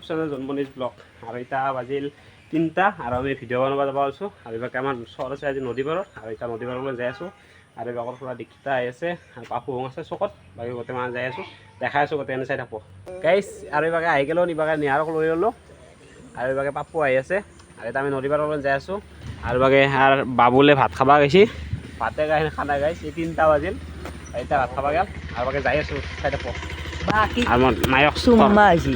YouTube channel জন্মনিজ blog আৰু এতিয়া বাজিল 3টা আৰু আমি ভিডিঅ' বনাব যাব আছোঁ আৰু বাকী আমাৰ চৰ আছে আজি নদী পাৰত আৰু এতিয়া নদী পাৰলৈ যাই আছোঁ আৰু বাকৰ পৰা দীক্ষিতা আহি আছে আৰু পাপু হং আছে চকত বাকী গোটেই মানুহ যাই আছোঁ দেখাই আছোঁ গোটেই এনে চাই থাকোঁ গাইছ আৰু বাকে আহি গ'লোঁ নিবাকে নিহাৰক লৈ ল'লোঁ আৰু বাকে পাপু আহি আছে আৰু এতিয়া আমি নদী পাৰলৈ যাই আছোঁ আৰু বাকে আৰু বাবুলে ভাত খাব গৈছে ভাতে গাই খানা গাইছে 3টা বাজিল এতিয়া ভাত খাব গ'ল আৰু বাকে যাই আছোঁ চাই থাকোঁ আমাৰ নায়ক সুম্মা আইছি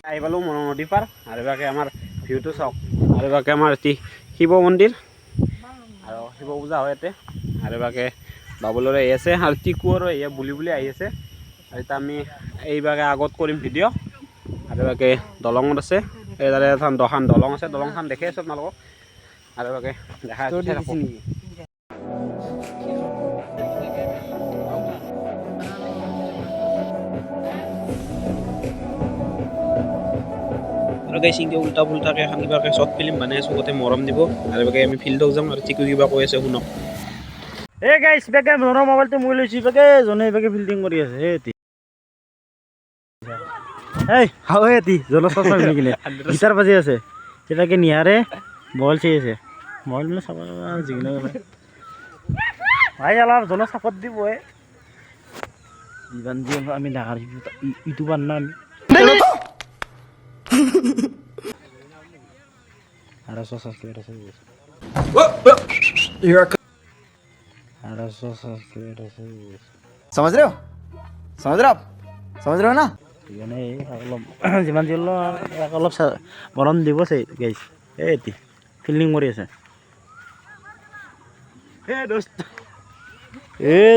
আহি পালোঁ নদী পাৰ আৰু বাকে আমাৰ ভিউটো চাওক আৰু বাকে আমাৰ এটি শিৱ মন্দিৰ আৰু শিৱ পূজা হয় ইয়াতে আৰু বাকে বাবুলৰে আহি আছে আৰু টিকু আৰু এয়া বুলি আহি আছে আৰু এতিয়া আমি এইবাকে আগত কৰিম ভিডিঅ' আৰু বাকে দলঙত আছে এইদাৰে এখন দলং আছে দলংখন দেখি আছোঁ আপোনালোকক আৰু বাকে দেখা আৰু গাইছ ইনকে উল্টা পুল্টাকে এখন কিবাকে শ্বৰ্ট ফিল্ম বনাই আছোঁ গোটেই মৰম দিব আৰু বাকে আমি ফিল্ডত যাম আৰু টিকু কিবা কৈ আছে শুনক এই গাইছ বেগে মোৰ মোবাইলটো মই লৈছোঁ বেগে জনে বেগে ফিল্ডিং কৰি আছে এই হাও এতি জলচৰ মিলি কিনে গিটাৰ বাজি আছে সেটাকে নিহাৰে মোবাইল চাই আছে মোবাইল মানে চাব যিকোনো ভাই অলপ জন চাপত দিব যিমান যি আমি ডাঙৰ ইউটিউবাৰ না আমি समझ रहे हो ना যিমান যি অলপ মৰম দিব চাই গাইছ এই ফিল্ডিং কৰি আছে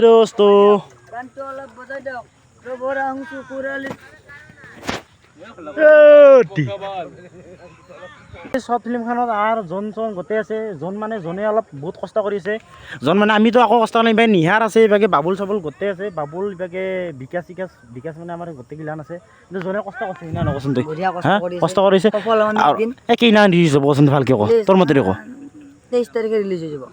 দোস্ত শৰ্ট ফিল্মখনত আৰু জন গোটেই আছে জন মানে জনে অলপ বহুত কষ্ট কৰিছে জন মানে আমিতো আকৌ কষ্ট নাই বাই নিহাৰ আছে এইভাগে বাবুল চাবুল গোটেই আছে বাবুল ইভাগে বিকাশ মানে আমাৰ গোটেইগিলান আছে কিন্তু জনে কষ্ট কৰিছে না নকচোন তই কষ্ট কৰিছে কি না দি যাব কচোন ভালকে ক তোৰ মতে ক 23 তাৰিখে ৰিলিজ হৈ যাব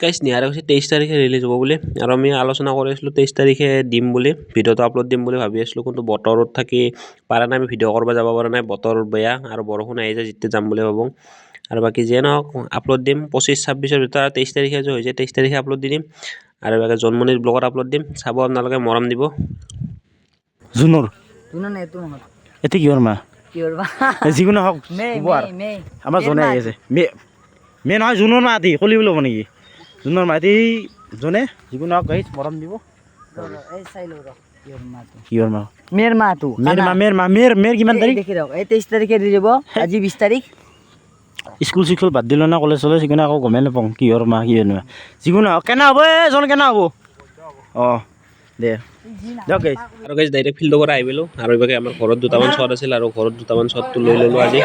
গাইছ নিহাৰে কৈছে 23 তাৰিখে ৰিলিজ হ'ব বুলি আৰু আমি আলোচনা কৰি আছিলোঁ 23 তাৰিখে দিম বুলি ভিডিঅ'টো আপলোড দিম বুলি ভাবি আছিলোঁ কিন্তু বতৰত থাকি পাৰা নাই আমি ভিডিঅ' কৰিব যাব পৰা নাই বতৰ বেয়া আৰু বৰষুণ আহি যায় যেতিয়া যাম বুলি ভাবোঁ আৰু বাকী যিয়ে নহওক আপলোড দিম 25-26ৰ ভিতৰত 23 তাৰিখে যে হৈ যায় 23 তাৰিখে আপলোড দি দিম আৰু বাকী জন্মনিজ ব্লগত আপলোড দিম চাব আপোনালোকে মৰম দিব জুনৰ নাই এইটো নহয় এতে কিহৰ মা যিকোনো হওক আমাৰ জনে আহি আছে মে নহয় জুনৰ মা আতি কলি ল'ব নেকি জুনৰ মা আতি জনে যিকোনো হওক গাইছ মৰম দিব কিহৰ মা মেৰ মাহটো মেৰ কিমান তাৰিখ দেখি ৰক 23 তাৰিখে দি যাব আজি 20 তাৰিখ স্কুল বাদ দিলোঁ না কলেজ চলেজ সেইকাৰণে আকৌ গমেই নাপাওঁ কিহৰ মা যিকোনো হওক কেনে হ'ব জন কেনে হ'ব অঁ দে দিয়ক গাইছ আৰু গাইছ ডাইৰেক্ট ফিল্ডৰ পৰা আহি পেলোঁ আৰু এইভাগে আমাৰ ঘৰত দুটামান শ্বট আছিল আৰু ঘৰত দুটামান শ্বটটো লৈ ল'লোঁ আজি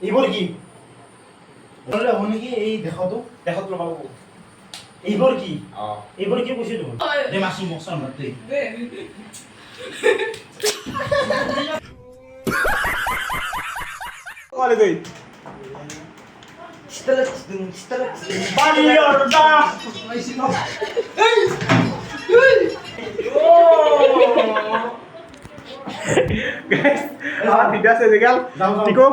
এইবোৰ কি এই দেখাটো লগাব এইবোৰ কি কৈছে দেখোন দে মাছো মকচাম দে ওয়ালে গই বালিয়ারদা গাইস আর ভিডিও আছে দেখাল ঠিকো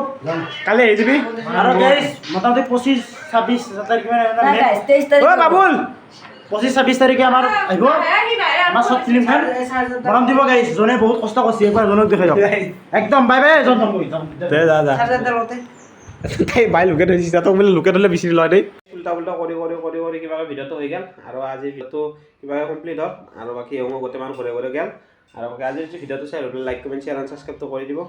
কালে এই যাবি আর গাইস মোটামুটি 25-26 তারিখ মানে 23 তারিখ ও বাবুল 25-26 তারিখে আমার আইব আমার সব ফিল্ম খান মরম দিব গাইস জনে বহুত কষ্ট করছে একবার জনক দেখাই দাও একদম বাই বাই জন দে যা তাই বাই লুকে ধৰিছে তাতো বোলে লুকে ধৰিলে বেছি লয় দেই উল্টা পুল্টা কৰি কিবা ভিডিঅ'টো হৈ গ'ল আৰু আজি ভিডিঅ'টো কিবা কমপ্লিট হ'ল আৰু বাকী এওঁ গোটেই মানুহ ঘৰে ঘৰে গ'ল আৰু বাকী আজি ভিডিঅ'টো চাই লাইক কমেণ্ট শ্বেয়াৰ এণ্ড ছাবস্ক্ৰাইবটো কৰি দিব